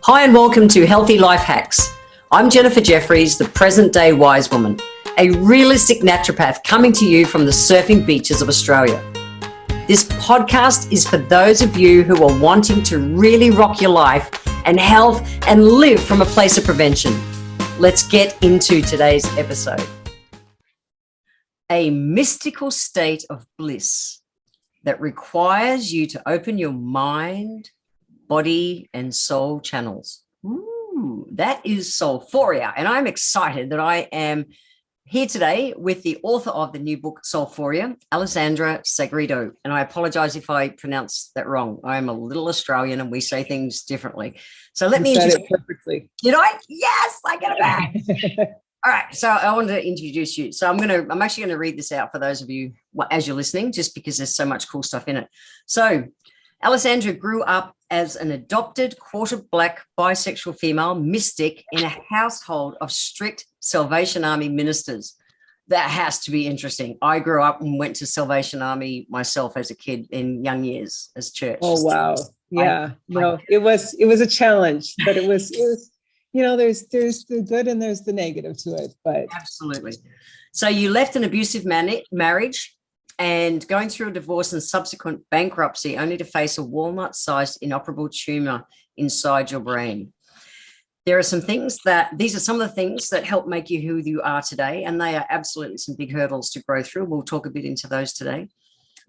Hi and welcome to Healthy Life Hacks. I'm Jefferies, the present day wise woman, a realistic naturopath coming to you from the surfing beaches of Australia. This podcast is for those of you who are wanting to really rock your life and health and live from a place of prevention. Let's get into today's episode. A mystical state of bliss that requires you to open your mind, body and soul channels. Ooh, that is Soulphoria. And I'm excited that I am here today with the author of the new book, Soulphoria, Alessandra Sagredo. And I apologize if I pronounce that wrong. I'm a little Australian and we say things differently. So let me introduce it perfectly. Did I? Yes, I get it back. All right. So I wanted to introduce you. So I'm actually going to read this out for those of you as you're listening, just because there's so much cool stuff in it. So Alessandra grew up as an adopted quarter black bisexual female mystic in a household of strict Salvation Army ministers. That has to be interesting. I grew up and went to Salvation Army myself as a kid in young years as church. Oh, wow. Yeah. It was a challenge, but it was, there's the good and there's the negative to it, but. Absolutely. So you left an abusive marriage and going through a divorce and subsequent bankruptcy only to face a walnut-sized inoperable tumor inside your brain. These are some of the things that help make you who you are today, and they are absolutely some big hurdles to grow through. We'll talk a bit into those today.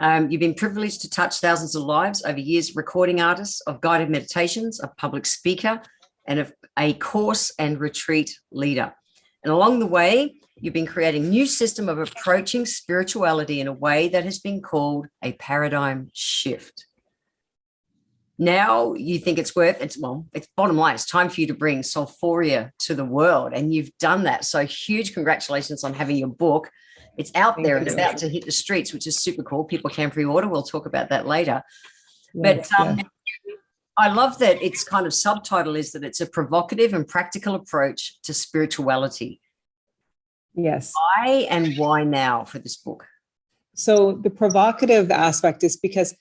You've been privileged to touch thousands of lives over years, recording artist of guided meditations, a public speaker, and a course and retreat leader. And along the way, you've been creating a new system of approaching spirituality in a way that has been called a paradigm shift. Now you think it's bottom line, it's time for you to bring Soulphoria to the world. And you've done that. So huge congratulations on having your book. It's out there and about to hit the streets, which is super cool. People can pre-order. We'll talk about that later. But I love that its kind of subtitle is that it's a provocative and practical approach to spirituality. Yes. Why and why now for this book? So the provocative aspect is because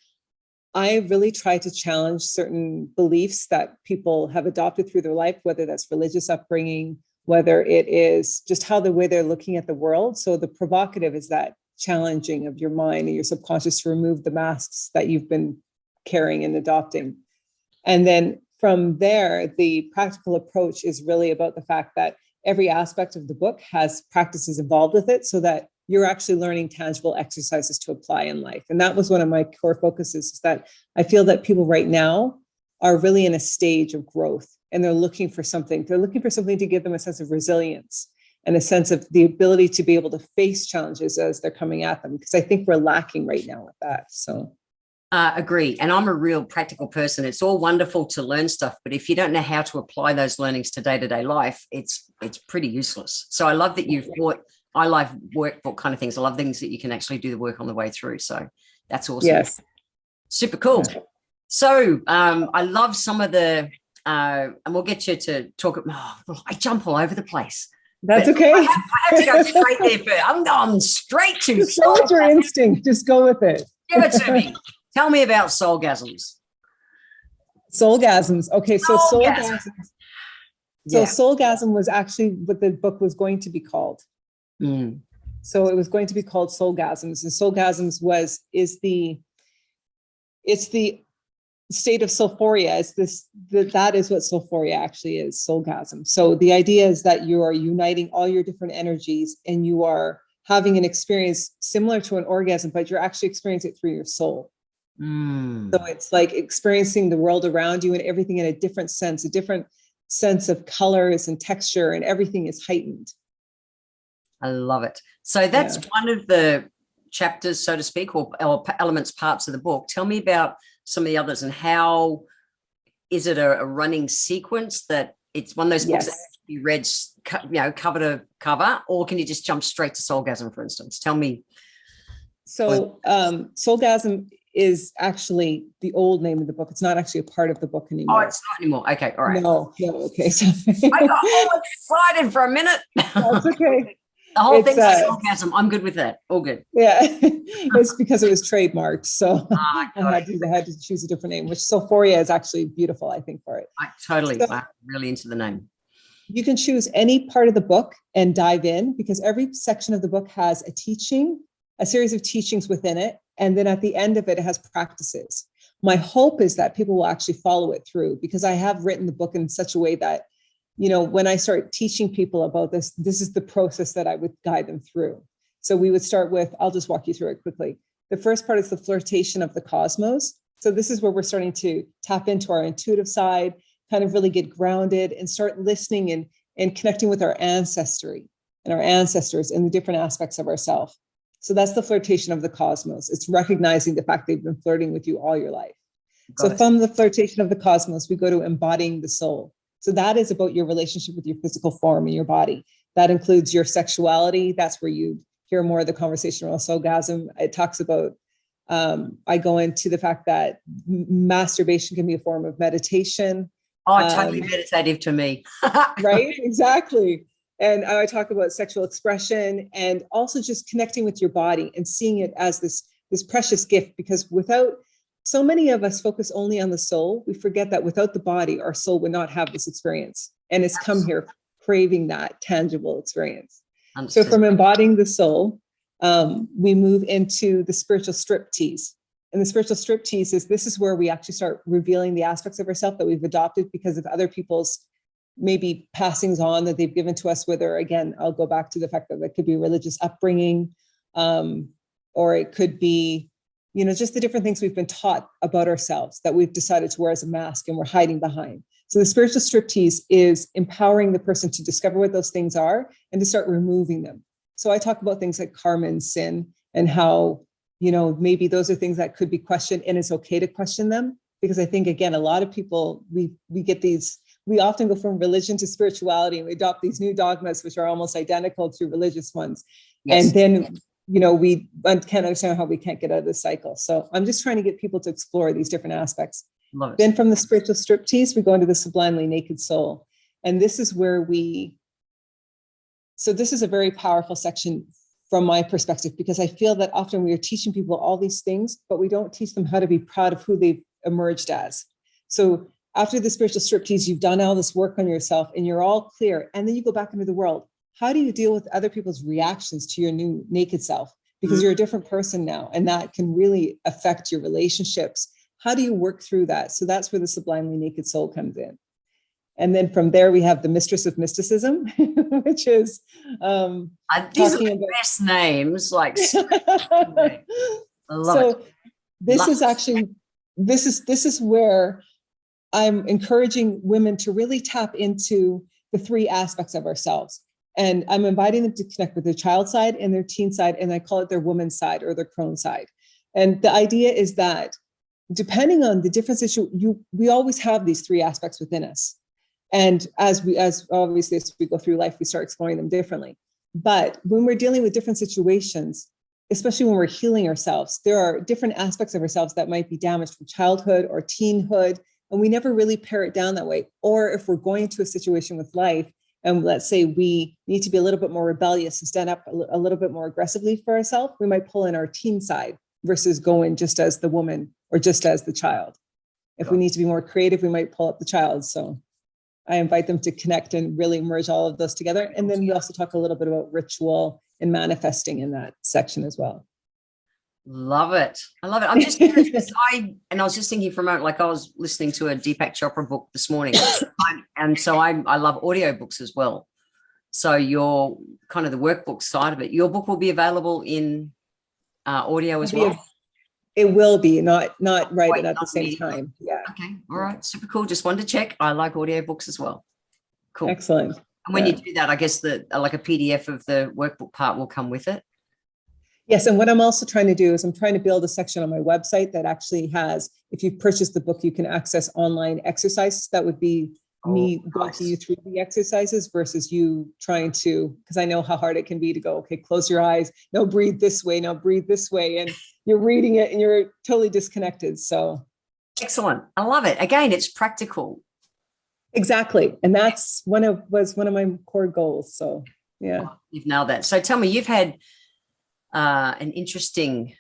I really try to challenge certain beliefs that people have adopted through their life, whether that's religious upbringing, whether it is just the way they're looking at the world. So the provocative is that challenging of your mind and your subconscious to remove the masks that you've been carrying and adopting. And then from there, the practical approach is really about the fact that every aspect of the book has practices involved with it so that you're actually learning tangible exercises to apply in life. And that was one of my core focuses, is that I feel that people right now are really in a stage of growth and they're looking for something. They're looking for something to give them a sense of resilience and a sense of the ability to be able to face challenges as they're coming at them, because I think we're lacking right now with that. So. Agree. And I'm a real practical person. It's all wonderful to learn stuff, but if you don't know how to apply those learnings to day-to-day life, it's pretty useless. So I love that I love workbook kind of things. I love things that you can actually do the work on the way through. So that's awesome. Yes. Super cool. So I love some of the, and we'll get you to talk. I jump all over the place. That's okay. I have to go straight there first. I'm going straight to just go with your instinct. Just go with it. Give it to me. Tell me about soulgasms. Soulgasms. Okay, so soulgasms. Yeah. So soulgasm was actually what the book was going to be called. Mm. So it was going to be called Soulgasms, and Soulgasms is the state of Soulphoria. That is what Soulphoria actually is, Soulgasm. So the idea is that you are uniting all your different energies and you are having an experience similar to an orgasm, but you're actually experiencing it through your soul. Mm. So it's like experiencing the world around you and everything in a different sense of colors and texture, and everything is heightened. I love it. So that's one of the chapters, so to speak, or elements, parts of the book. Tell me about some of the others and how is it a running sequence that it's one of those books that you read, cover to cover, or can you just jump straight to Soulgasm, for instance? Tell me. So Soulgasm is actually the old name of the book. It's not actually a part of the book anymore. Oh, it's not anymore. Okay, all right. No, okay. So I got all excited for a minute. That's okay. The whole It's thing's a sarcasm. I'm good with that. All good. yeah, it's because it was trademarked, so I Got it. had to choose a different name. Which Soulphoria is actually beautiful, I think, for it. Totally. So I'm really into the name. you can choose any part of the book and dive in, because every section of the book has a teaching, a series of teachings within it, and then at the end of it, it has practices. My hope is that people will actually follow it through, because I have written the book in such a way that, you know, when I start teaching people about this, this is the process that I would guide them through. So we would start with, I'll just walk you through it quickly. The first part is the flirtation of the cosmos. So this is where we're starting to tap into our intuitive side, kind of really get grounded and start listening and connecting with our ancestry and our ancestors and the different aspects of ourselves. So that's the flirtation of the cosmos. It's recognizing the fact they've been flirting with you all your life. So from the flirtation of the cosmos, we go to embodying the soul. So that is about your relationship with your physical form and your body. That includes your sexuality. That's where you hear more of the conversation around soulgasm. It talks about, I go into the fact that masturbation can be a form of meditation. Oh, totally meditative to me. Right? Exactly. And I talk about sexual expression and also just connecting with your body and seeing it as this precious gift, because without, so many of us focus only on the soul. We forget that without the body, our soul would not have this experience. And it's come here craving that tangible experience. Understood. So from embodying the soul, we move into the spiritual striptease. And the spiritual striptease is, this is where we actually start revealing the aspects of ourselves that we've adopted because of other people's maybe passings on that they've given to us, whether, again, I'll go back to the fact that that could be religious upbringing, or it could be, you know, just the different things we've been taught about ourselves that we've decided to wear as a mask and we're hiding behind. So the spiritual striptease is empowering the person to discover what those things are and to start removing them. So I talk about things like karma and sin and how, you know, maybe those are things that could be questioned, and it's okay to question them. Because I think, again, a lot of people, we get these, we often go from religion to spirituality and we adopt these new dogmas, which are almost identical to religious ones. Yes. And then, you know, we can't understand how we can't get out of this cycle. So I'm just trying to get people to explore these different aspects. Love it. Then from the spiritual striptease, we go into the sublimely naked soul. And this is where so this is a very powerful section from my perspective, because I feel that often we are teaching people all these things, but we don't teach them how to be proud of who they've emerged as. So after the spiritual striptease, you've done all this work on yourself and you're all clear. And then you go back into the world. How do you deal with other people's reactions to your new naked self? Because you're a different person now, and that can really affect your relationships. How do you work through that? So that's where the sublimely naked soul comes in. And then from there, we have the mistress of mysticism, which is these are the best names. Like, I love it. This is actually, this is where I'm encouraging women to really tap into the three aspects of ourselves. And I'm inviting them to connect with their child side and their teen side, and I call it their woman side or their crone side. And the idea is that depending on the differences, we always have these three aspects within us. And as obviously as we go through life, we start exploring them differently. But when we're dealing with different situations, especially when we're healing ourselves, there are different aspects of ourselves that might be damaged from childhood or teenhood, and we never really pare it down that way. Or if we're going into a situation with life, and let's say we need to be a little bit more rebellious and stand up a little bit more aggressively for ourselves, we might pull in our teen side versus going just as the woman or just as the child. If we need to be more creative, we might pull up the child. So I invite them to connect and really merge all of those together. And then we also talk a little bit about ritual and manifesting in that section as well. Love it. I love it. I'm just curious. I was just thinking for a moment, like I was listening to a Deepak Chopra book this morning. And so I love audiobooks as well. So your kind of the workbook side of it, your book will be available in audio as well? It will be, not right at the same time. Yeah. Okay. All right. Super cool. Just wanted to check. I like audiobooks as well. Cool. Excellent. And when you do that, I guess like a PDF of the workbook part will come with it. Yes. And what I'm also trying to do is I'm trying to build a section on my website that actually has, if you purchase the book, you can access online exercises. That would be me walking you through the exercises versus you trying to, because I know how hard it can be to go, okay, close your eyes. No, breathe this way. No, breathe this way. And you're reading it and you're totally disconnected. So excellent. I love it. Again, it's practical. Exactly. And that's was one of my core goals. So Yeah. You've nailed that. So tell me, you've had an interesting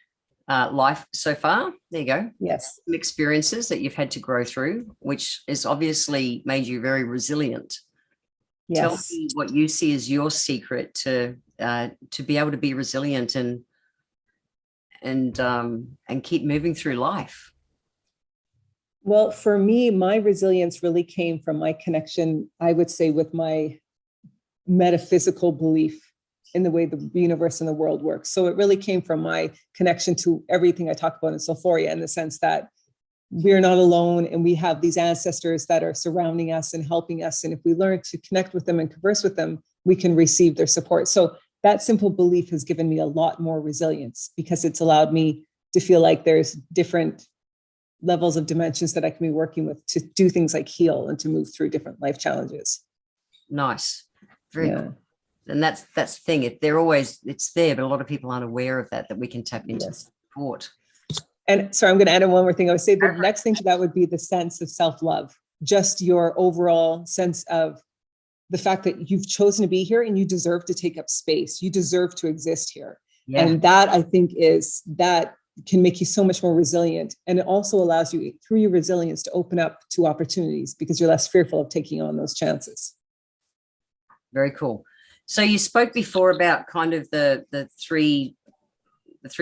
life so far. There you go. Yes. Some experiences that you've had to grow through, which has obviously made you very resilient. Tell Yes. me what you see as your secret to be able to be resilient and keep moving through life. Well, for me, my resilience really came from my connection, I would say, with my metaphysical belief in the way the universe and the world works. So it really came from my connection to everything I talk about in Soulphoria, in the sense that we're not alone and we have these ancestors that are surrounding us and helping us. And if we learn to connect with them and converse with them, we can receive their support. So that simple belief has given me a lot more resilience, because it's allowed me to feel like there's different levels of dimensions that I can be working with to do things like heal and to move through different life challenges. Nice. Very cool. And that's the thing. It's there, but a lot of people aren't aware of that we can tap into support. And sorry, I'm going to add in one more thing. I would say the next thing to that would be the sense of self-love, just your overall sense of the fact that you've chosen to be here and you deserve to take up space. You deserve to exist here. Yeah. And that, I think, that can make you so much more resilient. And it also allows you, through your resilience, to open up to opportunities, because you're less fearful of taking on those chances. Very cool. So you spoke before about kind of the three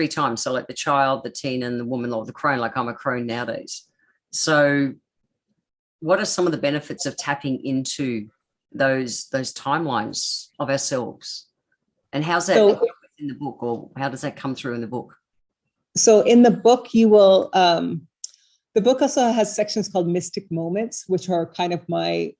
times. So like the child, the teen, and the woman, or the crone. Like I'm a crone nowadays. So what are some of the benefits of tapping into those timelines of ourselves? And how's that in the book, or how does that come through in the book? So in the book, you will, the book also has sections called Mystic Moments, which are kind of my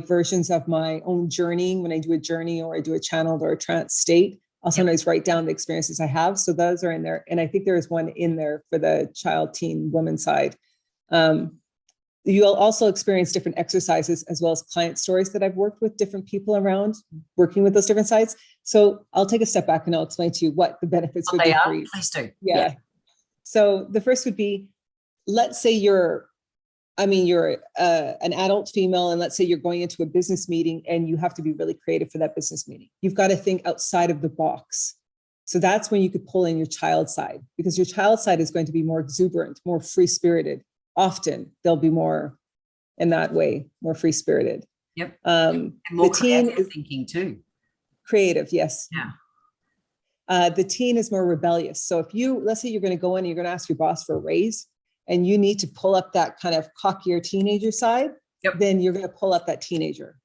versions of my own journeying. When I do a journey or I do a channeled or a trance state, I'll sometimes write down the experiences I have. So those are in there. And I think there is one in there for the child, teen, woman side. You'll also experience different exercises as well as client stories that I've worked with different people around working with those different sides. So I'll take a step back and I'll explain to you what the benefits would be for you. Please do. Yeah. So the first would be, let's say you're an adult female, and let's say you're going into a business meeting and you have to be really creative for that business meeting. You've got to think outside of the box. So that's when you could pull in your child side, because your child side is going to be more exuberant, more free-spirited. Often they'll be more in that way, more free-spirited. Yep. And more the teen creative thinking too. Creative, yes. Yeah. The teen is more rebellious. So if let's say you're going to go in and you're going to ask your boss for a raise, and you need to pull up that kind of cockier teenager side, then you're going to pull up that teenager.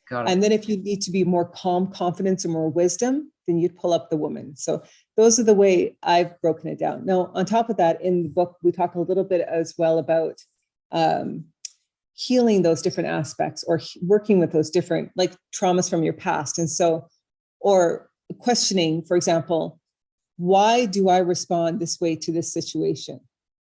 Got it. And then if you need to be more calm, confidence, and more wisdom, then you'd pull up the woman. So those are the way I've broken it down. Now, on top of that, in the book, we talk a little bit as well about healing those different aspects, or working with those different, like, traumas from your past. And so, or questioning, for example, why do I respond this way to this situation?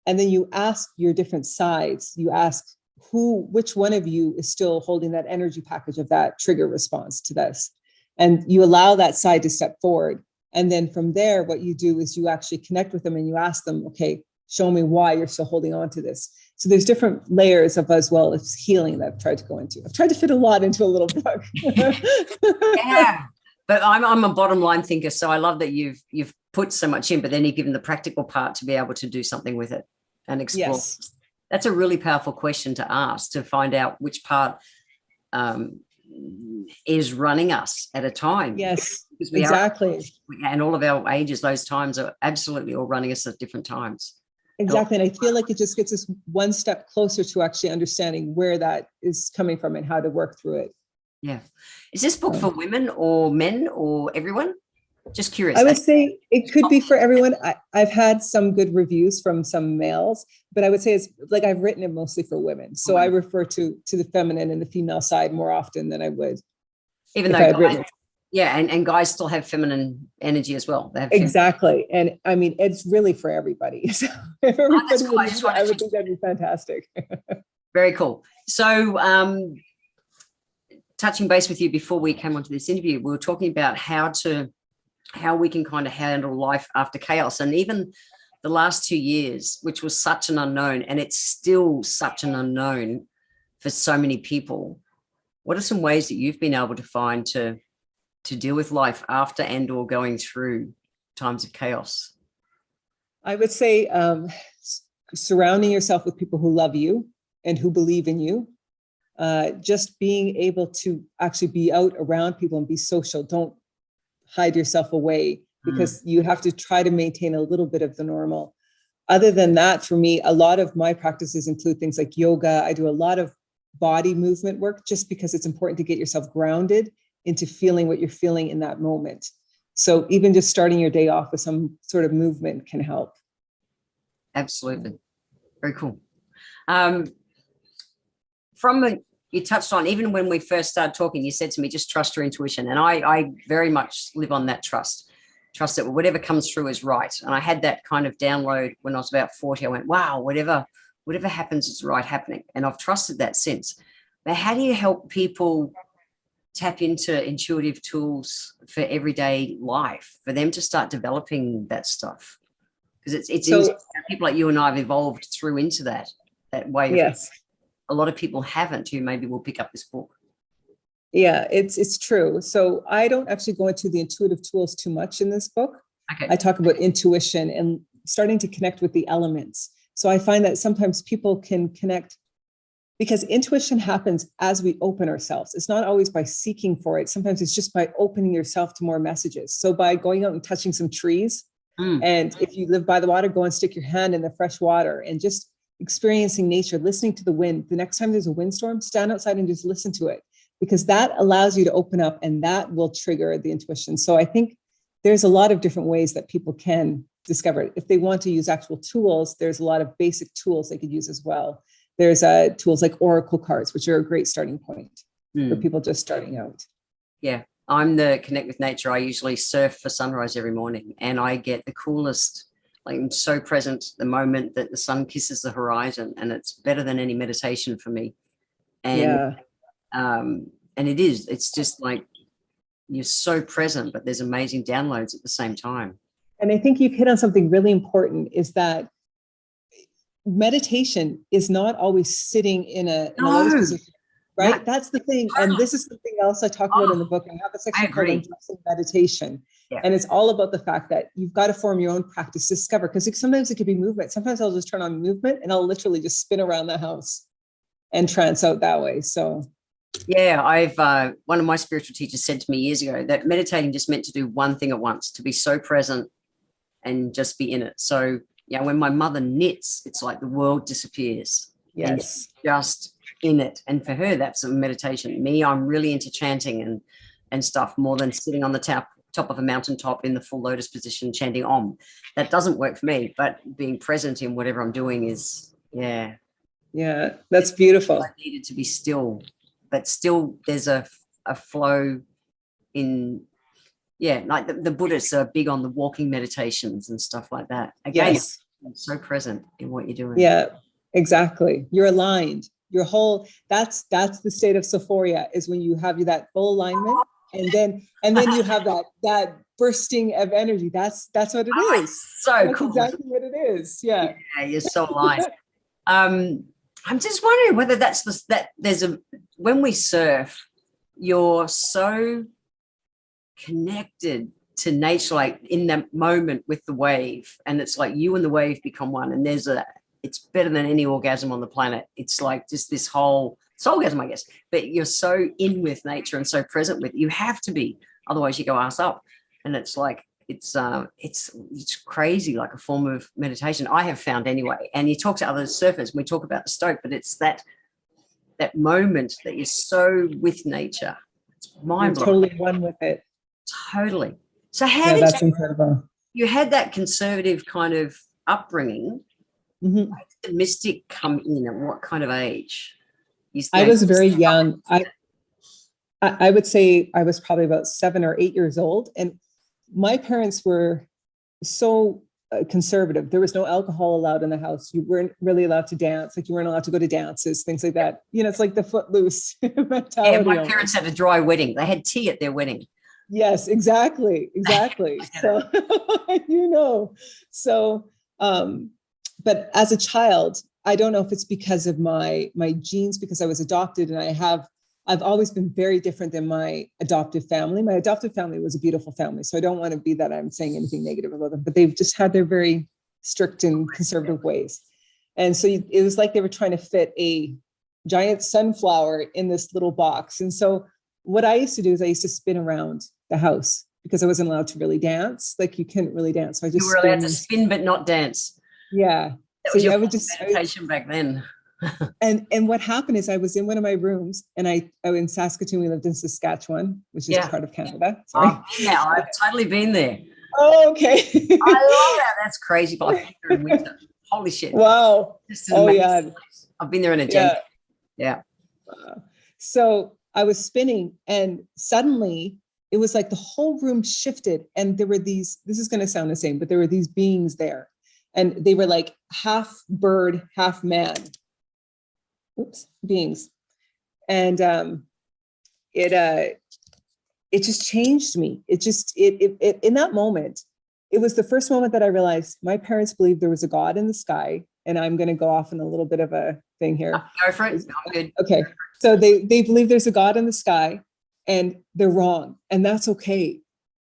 And then you ask your different sides. You ask which one of you is still holding that energy package of that trigger response to this. And you allow that side to step forward. And then from there, what you do is you actually connect with them and you ask them, okay, show me why you're still holding on to this. So there's different layers of, as well as healing, that I've tried to go into. I've tried to fit a lot into a little book. Yeah. But I'm a bottom line thinker. So I love that you've put so much in, but then you've given the practical part to be able to do something with it and explore. Yes. That's a really powerful question to ask, to find out which part is running us at a time. Yes, exactly. And all of our ages, those times are absolutely all running us at different times. Exactly. And I feel like it just gets us one step closer to actually understanding where that is coming from and how to work through it. Yeah. Is this book for women or men or everyone? Just curious. I would say it could be for everyone. I've had some good reviews from some males, but I would say it's like, I've written it mostly for women. So I refer to the feminine and the female side more often than I would. Even though guys, and guys still have feminine energy as well. They have exactly. And I mean, it's really for everybody. So if everybody cool. I would think that'd be fantastic. Very cool. So touching base with you before we came onto this interview, we were talking about how we can kind of handle life after chaos. And even the last 2 years, which was such an unknown, and it's still such an unknown for so many people. What are some ways that you've been able to find to to deal with life after and or going through times of chaos? I would say surrounding yourself with people who love you and who believe in you. Just being able to actually be out around people and be social. Don't hide yourself away, because you have to try to maintain a little bit of the normal. Other than that, for me, a lot of my practices include things like yoga. I do a lot of body movement work just because it's important to get yourself grounded into feeling what you're feeling in that moment. So even just starting your day off with some sort of movement can help. Absolutely. Very cool. You touched on, even when we first started talking, you said to me, just trust your intuition. And I very much live on that trust that whatever comes through is right. And I had that kind of download when I was about 40. I went, wow, whatever happens is right happening. And I've trusted that since. But how do you help people tap into intuitive tools for everyday life, for them to start developing that stuff? Because it's people like you and I have evolved through into that way of, yes. A lot of people haven't, who maybe will pick up this book. Yeah, it's true. So I don't actually go into the intuitive tools too much in this book. Okay. I talk about intuition and starting to connect with the elements. So I find that sometimes people can connect, because intuition happens as we open ourselves. It's not always by seeking for it. Sometimes it's just by opening yourself to more messages. So by going out and touching some trees, and if you live by the water, go and stick your hand in the fresh water and just experiencing nature, listening to the wind. The next time there's a windstorm, stand outside and just listen to it, because that allows you to open up and that will trigger the intuition. So I think there's a lot of different ways that people can discover it. If they want to use actual tools, there's a lot of basic tools they could use as well. There's tools like oracle cards, which are a great starting point for people just starting out. Yeah. I'm the connect with nature. I usually surf for sunrise every morning, and I get the coolest, like, I'm so present the moment that the sun kisses the horizon, and it's better than any meditation for me. And it's just like you're so present, but there's amazing downloads at the same time. And I think you've hit on something really important, is that meditation is not always sitting in a lotus position, right? That's the thing. And this is something else I talk about in the book. I have a section called Embracing Meditation. Yeah. And it's all about the fact that you've got to form your own practice to discover, because sometimes it could be movement. Sometimes I'll just turn on movement and I'll literally just spin around the house and trance out that way. So yeah, I've one of my spiritual teachers said to me years ago that meditating just meant to do one thing at once, to be so present and just be in it. So yeah, when my mother knits, it's like the world disappears. Yes. And just in it. And for her, that's a meditation. Me, I'm really into chanting and stuff more than sitting on the top of a mountaintop in the full lotus position chanting Om. That doesn't work for me, but being present in whatever I'm doing is, yeah. Yeah, that's beautiful. I needed to be still, but still there's a flow in, yeah, like the Buddhists are big on the walking meditations and stuff like that. Again, yes. You're so present in what you're doing. Yeah, exactly. You're aligned. Your whole, that's the state of Soulphoria, is when you have that full alignment, and then you have that bursting of energy. That's what it is. So that's cool. Exactly what it is. Yeah. Yeah, you're so aligned. I'm just wondering whether when we surf, you're so connected to nature, like in that moment with the wave, and it's like you and the wave become one, and it's better than any orgasm on the planet. It's like just this whole soulgasm, I guess, but you're so in with nature and so present with it. You have to be, otherwise you go ass up. And it's like, it's crazy, like a form of meditation, I have found anyway. And you talk to other surfers, we talk about the stoke, but it's that moment that you're so with nature. It's mind-blowing. You're totally one with it. Totally. So how that's incredible. You had that conservative kind of upbringing. Mm-hmm. Where did the mystic come in? At what kind of age? I was very young. I would say I was probably about 7 or 8 years old, and my parents were so conservative. There was no alcohol allowed in the house. You weren't really allowed to dance. Like, you weren't allowed to go to dances, things like that. It's like the footloose mentality. Yeah, my parents had a dry wedding. They had tea at their wedding. Yes, exactly. So, but as a child, I don't know if it's because of my genes, because I was adopted and I have I've always been very different than my adoptive family. My adoptive family was a beautiful family. So I don't want to be that I'm saying anything negative about them, but they've just had their very strict and conservative ways. And so it was like they were trying to fit a giant sunflower in this little box. And so what I used to do is I used to spin around the house because I wasn't allowed to really dance. Like you couldn't really dance. So I just You were allowed to spin, but not dance. Yeah. That So was your I would just meditation back then. and what happened is I was in one of my rooms, and I in Saskatoon, we lived in Saskatchewan, which is part of Canada. Sorry. Yeah, I've totally been there. Oh, okay. I love that. That's crazy. But I've been there in winter. Holy shit. Wow. Oh yeah. Place. I've been there in a January. Yeah. So I was spinning, and suddenly it was like the whole room shifted, and there were these, this is going to sound the same, but there were these beings there, and they were like half bird, half man. Beings. And it just changed me. It in that moment, it was the first moment that I realized my parents believed there was a God in the sky. And I'm going to go off on a little bit of a thing here. Go for it. I'm good. Okay. So they believe there's a God in the sky, and they're wrong. And that's okay.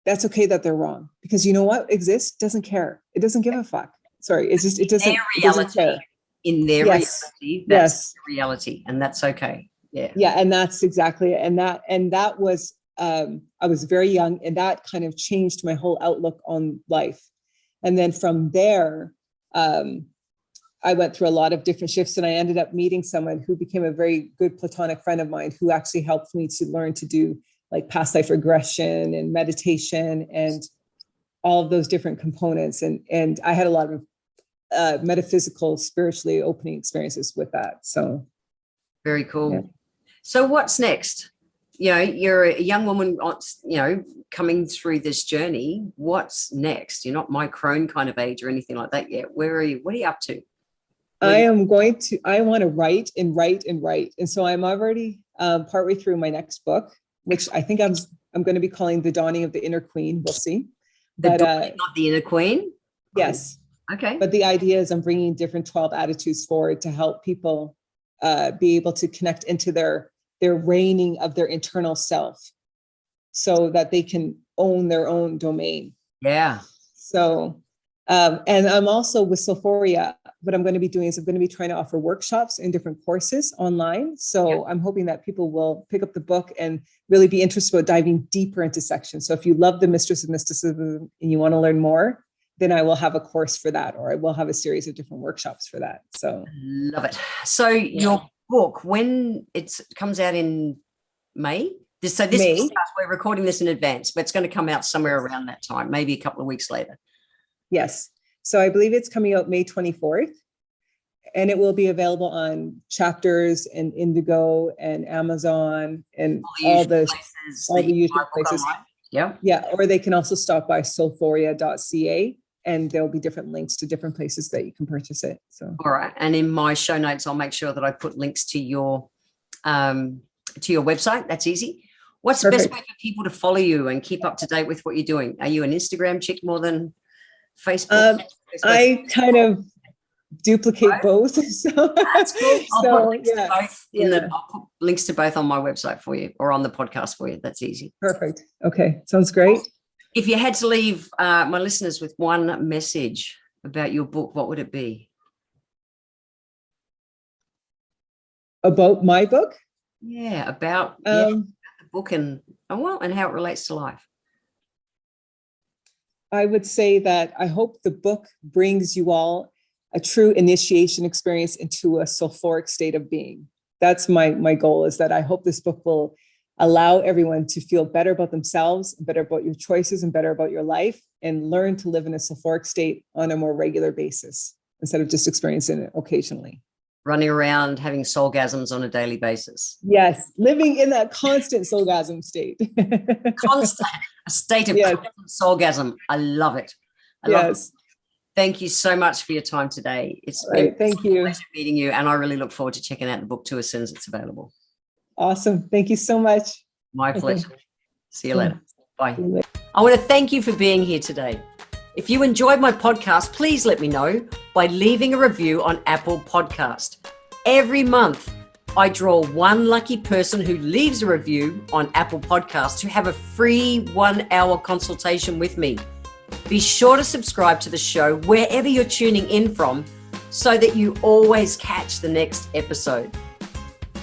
That's okay that they're wrong, because you know what exists doesn't care. It doesn't give a fuck. Sorry. It doesn't care. In their reality, that's the reality, and that's okay. Yeah, and that's exactly it. And that was I was very young, and that kind of changed my whole outlook on life. And then from there, I went through a lot of different shifts, and I ended up meeting someone who became a very good platonic friend of mine, who actually helped me to learn to do like past life regression and meditation and all of those different components. And I had a lot of metaphysical, spiritually opening experiences with that. So very cool. Yeah. So what's next? You know, you're a young woman, you know, coming through this journey. What's next? You're not my crone kind of age or anything like that yet. Where are you? What are you up to? I want to write and write and write. And so I'm already partway through my next book, which I think I'm going to be calling The Dawning of the Inner Queen. We'll see. Not the Inner Queen? Yes. Okay. But the idea is I'm bringing different 12 attitudes forward to help people be able to connect into their reigning of their internal self, so that they can own their own domain. Yeah. So, and I'm also with Soulphoria. What I'm going to be doing is I'm going to be trying to offer workshops and different courses online. So I'm hoping that people will pick up the book and really be interested about diving deeper into sections. So if you love the Mistress of Mysticism and you want to learn more, then I will have a course for that, or I will have a series of different workshops for that. So love it. So your book, when it comes out in May, May. We're recording this in advance, but it's going to come out somewhere around that time, maybe a couple of weeks later. Yes. So I believe it's coming out May 24th, and it will be available on Chapters and Indigo and Amazon and all the usual places. Yeah. Yeah. Or they can also stop by soulphoria.ca, and there'll be different links to different places that you can purchase it. So, all right. And in my show notes, I'll make sure that I put links to your website. That's easy. What's the best way for people to follow you and keep up to date with what you're doing? Are you an Instagram chick more than Facebook? I kind of duplicate both. So that's cool. I'll put links to both on my website for you, or on the podcast for you. That's easy. Perfect. Okay. Sounds great. If you had to leave my listeners with one message about your book, what would it be? About my book? Yeah, about the book and how it relates to life. I would say that I hope the book brings you all a true initiation experience into a sulfuric state of being. That's my goal, is that I hope this book will allow everyone to feel better about themselves, better about your choices, and better about your life, and learn to live in a sulfuric state on a more regular basis instead of just experiencing it occasionally. Running around having soulgasms on a daily basis. Yes, living in that constant soulgasm state. A state of constant soulgasm. I love it. I love it. Thank you so much for your time today. It's been a pleasure meeting you, and I really look forward to checking out the book too as soon as it's available. Awesome. Thank you so much. My pleasure. See you later. Bye. I want to thank you for being here today. If you enjoyed my podcast, please let me know by leaving a review on Apple Podcast. Every month, I draw one lucky person who leaves a review on Apple Podcasts to have a free 1-hour consultation with me. Be sure to subscribe to the show wherever you're tuning in from so that you always catch the next episode.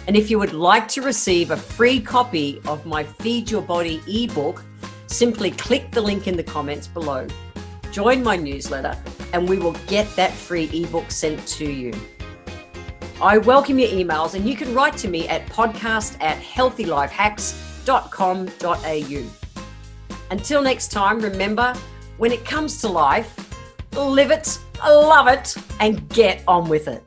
And if you would like to receive a free copy of my Feed Your Body ebook, simply click the link in the comments below. Join my newsletter and we will get that free ebook sent to you. I welcome your emails and you can write to me at podcast@healthylifehacks.com.au. Until next time, remember, when it comes to life, live it, love it, and get on with it.